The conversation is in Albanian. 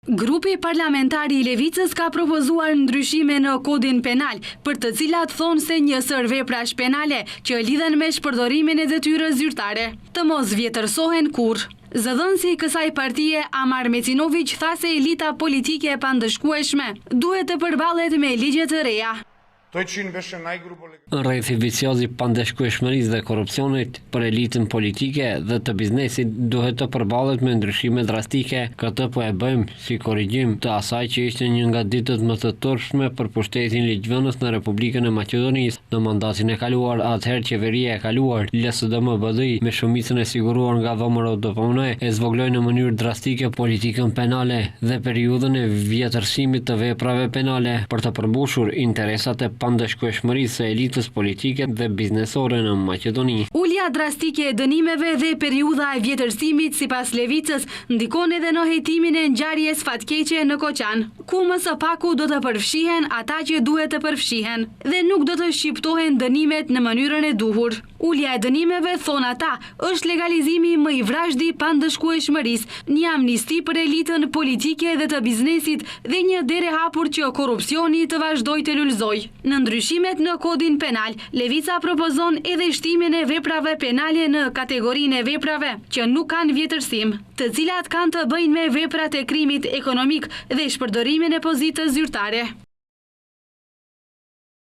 Grupi parlamentar I Levicës ka propozuar ndryshime në kodin penal, për të cilat thonë se njësër veprash penale që lidhen me shpërdorimin e detyrës zyrtare, të mos vjetërsohen kurrë. Zëdhënësi I kësaj partie Amar Mecinović tha se elita politike e pandëshkueshme duhet të përballet me ligje të reja. Rrethi vicioz I pandëshkueshmërisë dhe korrupsionit për elitën politike dhe të biznesit duhet të përballet me ndryshime drastike. Këtë po e bëjmë si korrigjim të asaj që ishte një nga ditët më të turpshme për pushtetin ligjvënës në Republikën e Maqedonisë në mandatin e kaluar. Atëherë qeveria e kaluar, LSDM-BDI, me shumicën e siguruar nga VMRO-DPUN, e zvogloi në mënyrë drastike politikën penale dhe periudhën e vjetërsimit të veprave penale për të përmbushur interesat e pandëshkueshmërisë së elitës politike dhe biznesore në Maqedoni. Ulja drastike e dënimeve dhe periudha e vjetërsimit sipas Levicës ndikon edhe në hetimin e ngjarjes fatkeqe në Koçan, ku më së paku do të përfshihen ata që duhet të përfshihen dhe nuk do të shqiptohen dënimet në mënyrën e duhur. Ulja e dënimeve, thon ata, është legalizimi më I vrashdi pandëshkueshmërisë, një amnisti për elitën politike dhe të biznesit dhe një derë hapur që korrupsioni të vazhdojë të lulëzojë. Në ndryshimet në kodin penal, Levica propozon edhe shtimin e veprave penale në kategorinë e veprave që nuk kanë vjetërsim, të cilat kanë të bëjnë me veprat e krimit ekonomik dhe shpërdorimin e pozitës zyrtare.